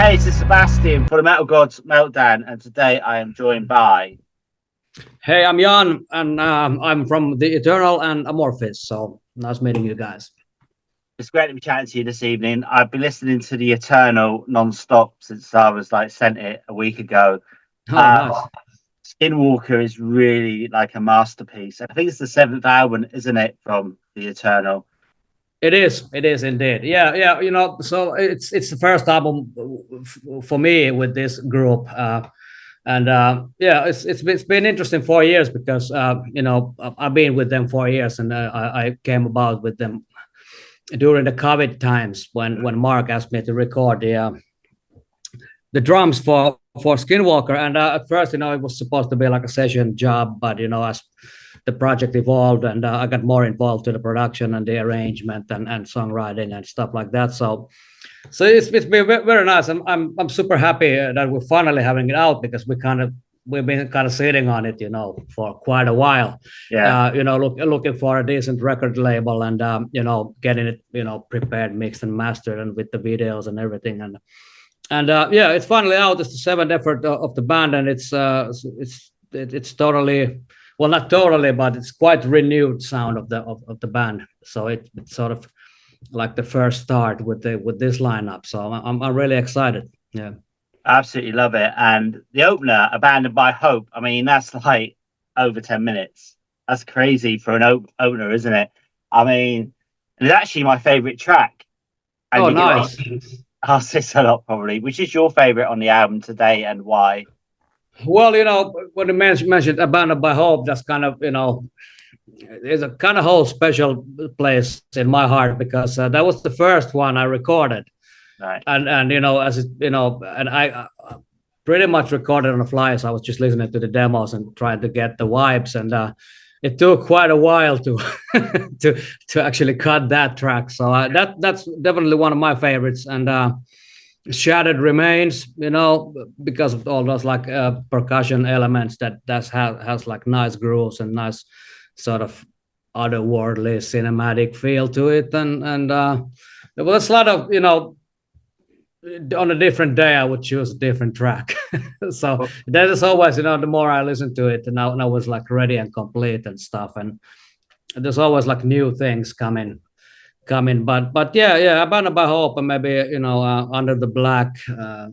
Hey, this is Sebastian for the Metal Gods Meltdown, and today I am joined by. Hey, I'm Jan, and I'm from the Eternal and Amorphis. So nice meeting you guys. It's great to be chatting to you this evening. I've been listening to the Eternal non-stop since I was sent it a week ago. Oh, nice. Skinwalker is really like a masterpiece. I think it's the seventh album, isn't it, from the Eternal? It is. It is indeed. Yeah, yeah. So it's the first album for me with this group, and yeah, it's been interesting 4 years because I've been with them 4 years, and I came about with them during the COVID times when Mark asked me to record the drums for Skinwalker, and at first, it was supposed to be like a session job, but as the project evolved and I got more involved in the production and the arrangement and songwriting and stuff like that. So it's been very nice. I'm super happy that we're finally having it out because we've been kind of sitting on it, for quite a while. Yeah. Looking for a decent record label and getting it, prepared, mixed and mastered, and with the videos and everything. And yeah, it's finally out. It's the seventh effort of the band, and it's totally, well, not totally, but it's quite renewed sound of the band. So it's sort of like the first start with this lineup. So I'm really excited. Yeah. Absolutely love it. And the opener, Abandoned by Hope, I mean, that's like over 10 minutes. That's crazy for an opener, isn't it? I mean, it's actually my favorite track. And oh, nice. I'll say a lot probably. Which is your favorite on the album today and why? Well, when you mentioned Abandoned by Hope, that's kind of, there's a kind of whole special place in my heart because that was the first one I recorded. Right. And and I pretty much recorded on the fly. So I was just listening to the demos and trying to get the vibes. And it took quite a while to to actually cut that track. So that's definitely one of my favorites. And Shattered Remains, because of all those percussion elements that has like nice grooves and nice sort of otherworldly cinematic feel to it. And there was a lot of, on a different day I would choose a different track. So that is always, the more I listen to it, and now I was like ready and complete and stuff. And there's always like new things coming. But yeah, Abandoned by Hope and maybe Under the Black,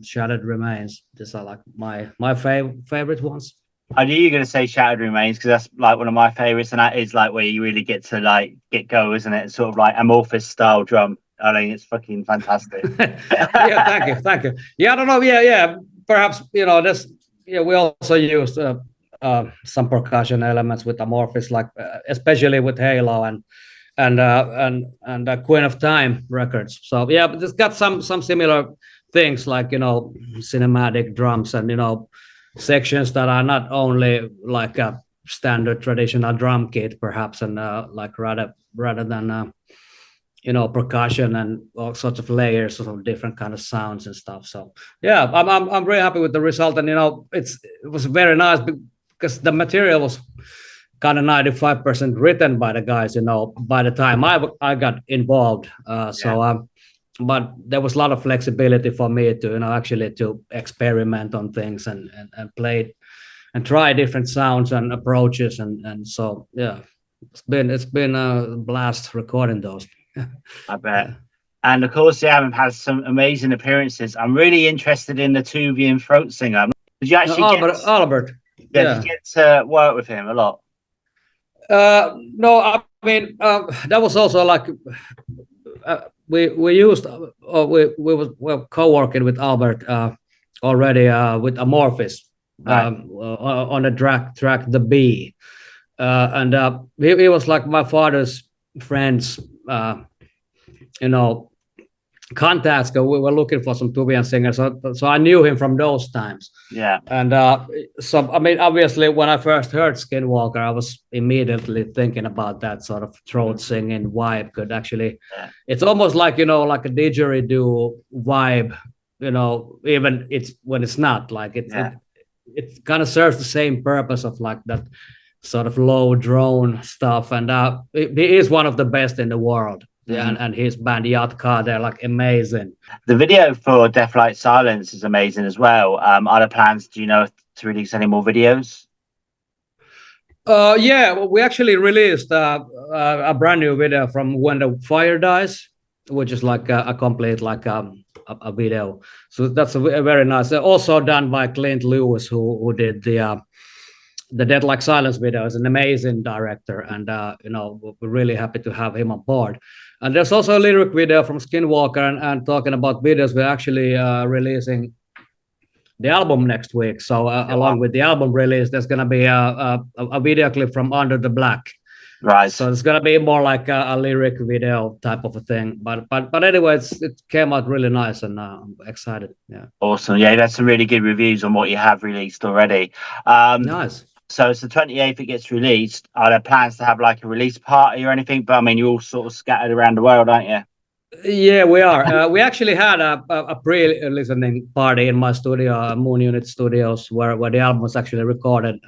Shattered Remains. These are like my favorite ones. I knew you were going to say Shattered Remains because that's like one of my favorites, and that is like where you really get to get go, isn't it? It's sort of like Amorphis style drum. I mean, it's fucking fantastic. Yeah, thank you. Yeah, I don't know. Yeah. Perhaps this. Yeah, we also used some percussion elements with Amorphis, like especially with Halo and Queen of Time records. So yeah, but it's got some similar things like cinematic drums and sections that are not only like a standard traditional drum kit, perhaps, and like rather than percussion and all sorts of layers of different kind of sounds and stuff. So yeah, I'm really happy with the result, and it was very nice because the material was kind of 95% written by the guys, by the time I got involved. But there was a lot of flexibility for me to, actually to experiment on things and play and try different sounds and approaches. And so, yeah, it's been a blast recording those. I bet. And of course, the album has some amazing appearances. I'm really interested in the Tuvan throat singer. Did you actually Albert? Yeah. Did you get to work with him a lot? No, I mean that was also like we used we were co-working with Albert already with Amorphis on the track The Bee, and he was like my father's friend's contacts. We were looking for some Tuvan singers, so I knew him from those times. Yeah. And so I mean, obviously, when I first heard Skinwalker, I was immediately thinking about that sort of throat singing vibe. Could actually, it's almost like like a didgeridoo vibe. Even it's when it's not like it kind of serves the same purpose of like that sort of low drone stuff. And he is one of the best in the world. Yeah, and his band Yacht Car, they're like amazing. The video for Deathlight Silence is amazing as well. Are there plans, do you know, to release any more videos? Yeah, well, we actually released a brand new video from When the Fire Dies, which is like a complete like a video. So that's a very nice. Also done by Clint Lewis, who did the Dead Like Silence video. Is an amazing director, and we're really happy to have him on board. And there's also a lyric video from Skinwalker, and talking about videos, we're actually releasing the album next week. So along with the album release, there's gonna be a video clip from Under the Black. Right. So it's gonna be more like a lyric video type of a thing. But anyway, it came out really nice, and I'm excited. Yeah. Awesome. Yeah, that's some really good reviews on what you have released already. Nice. So it's the 28th it gets released. Are there plans to have like a release party or anything? But I mean, you're all sort of scattered around the world, aren't you? Yeah, we are. We actually had a pre-listening party in my studio, Moon Unit Studios, where the album was actually recorded,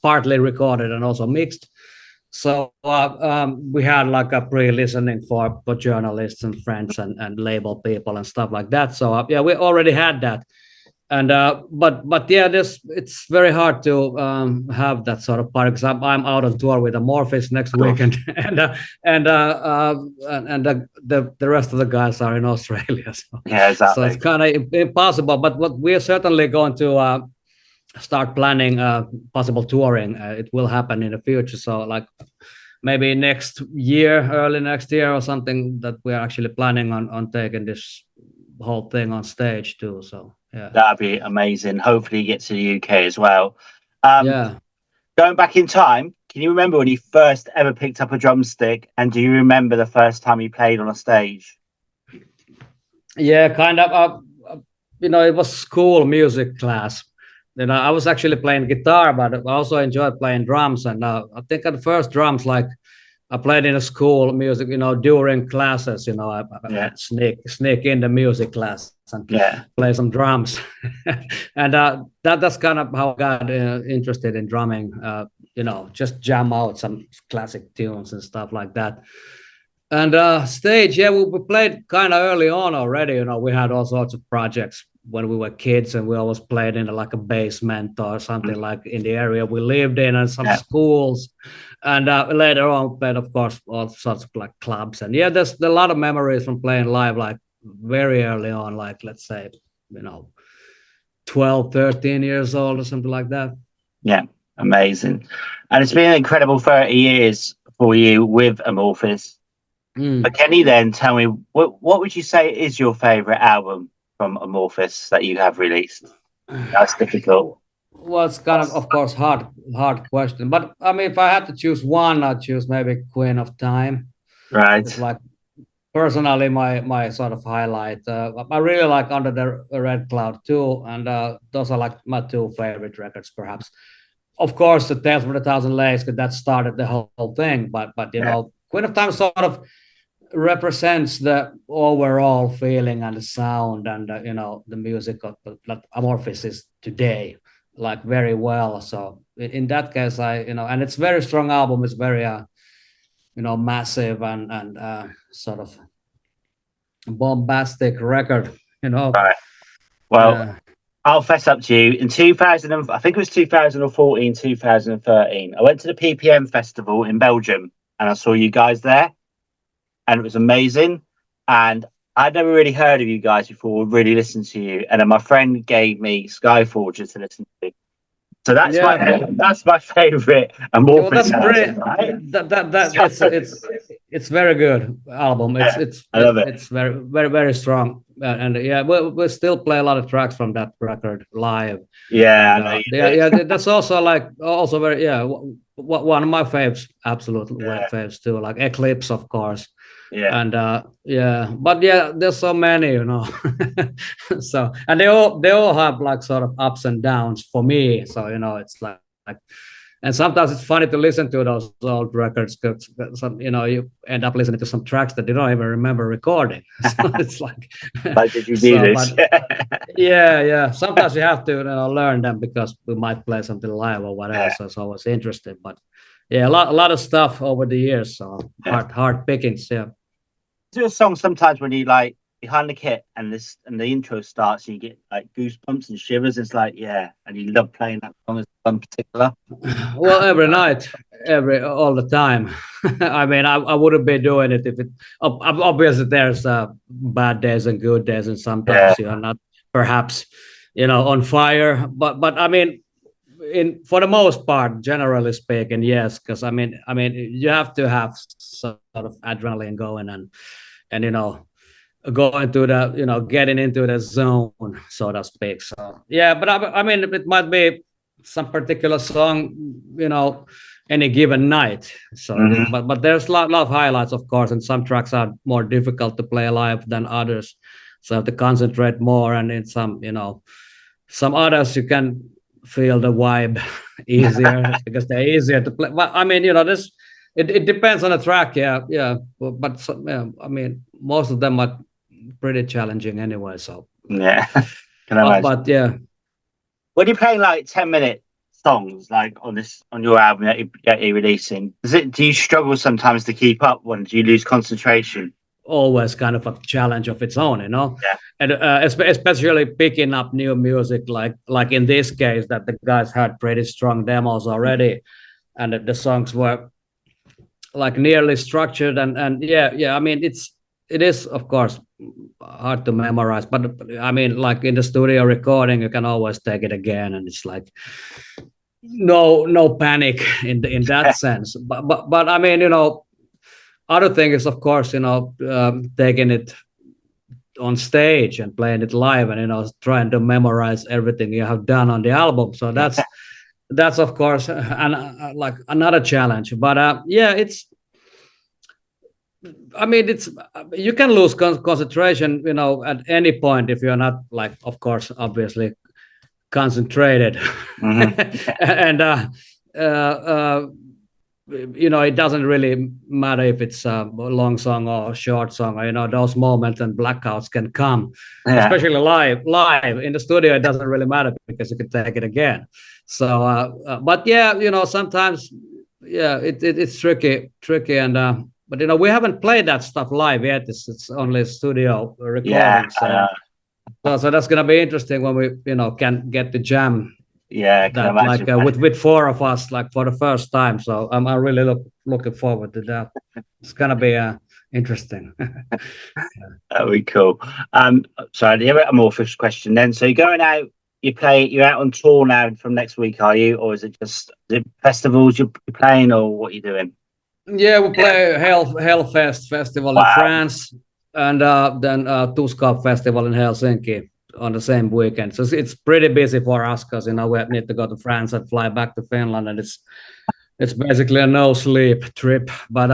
partly recorded and also mixed. So we had like a pre-listening for journalists and friends and label people and stuff like that. So yeah, we already had that. And but yeah, it's very hard to have that sort of party because I'm out on tour with Amorphis next weekend, and the rest of the guys are in Australia. So, yeah, exactly. So it's kind of impossible. But what we are certainly going to start planning possible touring. It will happen in the future. So like maybe next year, early next year or something, that we are actually planning on taking this whole thing on stage too. So. Yeah, that'd be amazing. Hopefully, you get to the UK as well. Yeah. Going back in time, can you remember when you first ever picked up a drumstick? And do you remember the first time you played on a stage? Yeah, kind of. It was school music class. I was actually playing guitar, but I also enjoyed playing drums. And I think at the first drums, like I played in a school music, during classes, I sneak in the music class and play some drums. And that's kind of how I got interested in drumming, just jam out some classic tunes and stuff like that. And stage, yeah, we played kind of early on already. We had all sorts of projects when we were kids, and we always played in like a basement or something like in the area we lived in, and some schools. And later on, played, of course, all sorts of like clubs. And yeah, there's a lot of memories from playing live, like very early on, like let's say, 12, 13 years old or something like that. Yeah, amazing. And it's been an incredible 30 years for you with Amorphis. But can you then tell me, what would you say is your favorite album from Amorphis that you have released? That's difficult. Well, it's kind of course, hard question. But I mean, if I had to choose one, I'd choose maybe Queen of Time. Right. It's like personally my sort of highlight. I really like Under the Red Cloud too, and those are like my two favorite records, perhaps. Of course, the Tales from the Thousand Lakes, because that started the whole thing. But Queen of Time sort of represents the overall feeling and the sound and the music of that Amorphis is today, like very well. So in that case, and it's very strong album. It's very massive and sort of bombastic record. Right. Well, I'll fess up to you. In 2000, I think it was 2014, 2013. I went to the PPM festival in Belgium, and I saw you guys there. And it was amazing. And I'd never really heard of you guys before, really listened to you. And then my friend gave me Skyforger to listen to. So that's my favorite. Well, that's great. Right? It's very good album. I love it. It's very very very strong. And yeah, we still play a lot of tracks from that record live. Yeah, that's also very one of my faves, absolute faves too. Like Eclipse, of course. Yeah. And but yeah, there's so many, so, and they all have like sort of ups and downs for me. So it's like and sometimes it's funny to listen to those old records because you end up listening to some tracks that you don't even remember recording. So it's like, why did you do this? Yeah. Sometimes you have to learn them because we might play something live or whatever. So it's always interesting. But yeah, a lot of stuff over the years. So hard pickings. Yeah. do a song sometimes when you like behind the kit and the intro starts and you get like goosebumps and shivers. It's like, yeah, and you love playing that song as one particular. Well, every night, all the time. I mean, I wouldn't be doing it if it. Obviously, there's bad days and good days, and Yeah. sometimes you are not perhaps, on fire. But I mean, in for the most part, generally speaking, yes, because I mean, you have to have sort of adrenaline going and going to the getting into the zone, so to speak. So yeah, but I mean, it might be some particular song, any given night. So Hmm. but there's a lot of highlights, of course, and some tracks are more difficult to play live than others, so I have to concentrate more. And in some others you can feel the vibe easier because they're easier to play. But I mean, this it depends on the track. Yeah, but yeah, I mean, most of them are pretty challenging anyway. So, Yeah. Can I imagine? but yeah, When you're playing like 10-minute songs, like on your album that you're releasing, do you struggle sometimes to keep up? When do you lose concentration? always kind of a challenge of its own, Yeah. and especially picking up new music, like in this case, that the guys had pretty strong demos already, and the songs were like nearly structured, and yeah. I mean, it is of course hard to memorize, but I mean, like in the studio recording, you can always take it again, and it's like no panic in that sense. But I mean, other thing is, of course, taking it on stage and playing it live, and trying to memorize everything you have done on the album. So that's of course like another challenge. But yeah, I mean, it's you can lose concentration, at any point if you're not, like, of course, obviously concentrated. Hmm. And it doesn't really matter if it's a long song or a short song. Those moments and blackouts can come, Yeah. especially live in the studio. It doesn't really matter because you can take it again. So but yeah, sometimes, yeah, it's tricky. And but we haven't played that stuff live yet. It's only studio Yeah. recording. So that's gonna be interesting when we can get the jam Yeah. I can that, like, imagine. with four of us, like, for the first time. So I'm really looking forward to that. It's gonna be interesting. That'd be cool. So the other Amorphis question then. So you're going out, you're out on tour now from next week, are you? Or is it festivals you're playing, or what are you doing? Yeah, we play Hellfest festival in Wow. France, and then Tuskap festival in Helsinki on the same weekend. So it's pretty busy for us because we need to go to France and fly back to Finland, and it's basically a no sleep trip. Yeah, But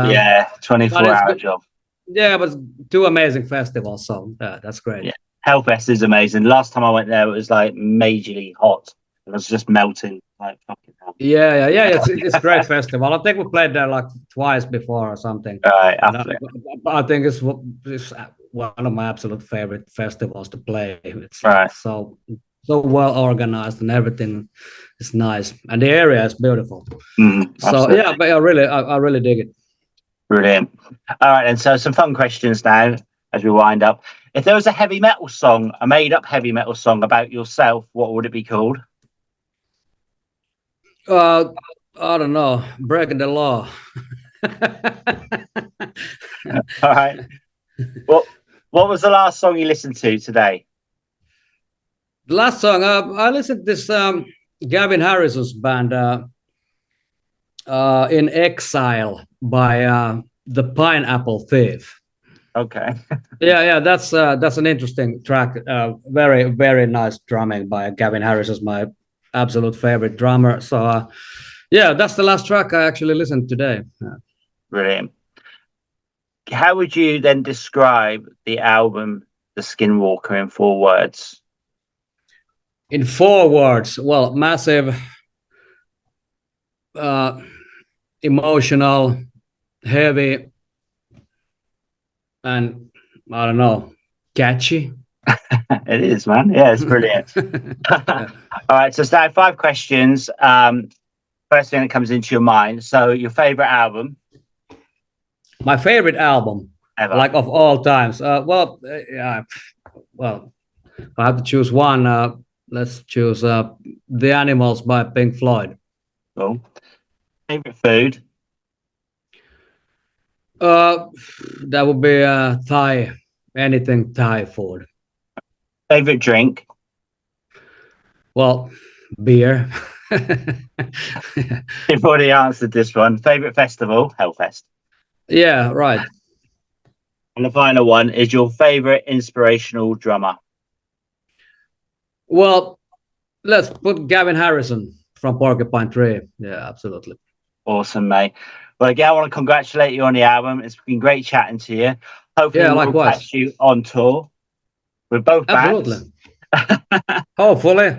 24-hour job. yeah, but two amazing festivals, so that's great. Yeah. Hellfest is amazing. Last time I went there, it was like majorly hot. It was just melting. Like fucking hell. Yeah. It's a great festival. I think we played there like twice before or something. Right, And after it. I think it's one of my absolute favorite festivals to play. It's like Right. so well organized, and everything is nice, and the area is beautiful. So Absolutely. yeah, but I really dig it. Brilliant. All right, and so some fun questions now as we wind up. If there was a heavy metal song, a made-up heavy metal song about yourself, what would it be called? I don't know, breaking the law. All right. What was the last song you listened to today? The last song, I listened to this Gavin Harrison's band, In Exile, by the Pineapple Thief. Okay. Yeah, that's an interesting track. Very, very nice drumming by Gavin Harris, is my absolute favorite drummer. So yeah, that's the last track I actually listened today. Brilliant. How would you then describe the album, The Skinwalker, in 4 words? In 4 words, well, massive, emotional, heavy, and I don't know, catchy. It is, man. Yeah, it's brilliant. All right, so it's now 5 questions. First thing that comes into your mind. So your favorite album? My favorite album. ever. Like of all times. Well, if I have to choose one, let's choose The Animals by Pink Floyd. Cool. Favorite food? That would be Thai, anything Thai food. Favorite drink? Well, beer. You've already answered this one. Favorite festival? Hellfest. Yeah, right. And the final one is your favorite inspirational drummer. Well, let's put Gavin Harrison from Porcupine Tree. Yeah, absolutely. Awesome, mate. Well, again, I want to congratulate you on the album. It's been great chatting to you. Hopefully, Yeah, we'll likewise. catch you on tour with both Absolutely. bands. Hopefully.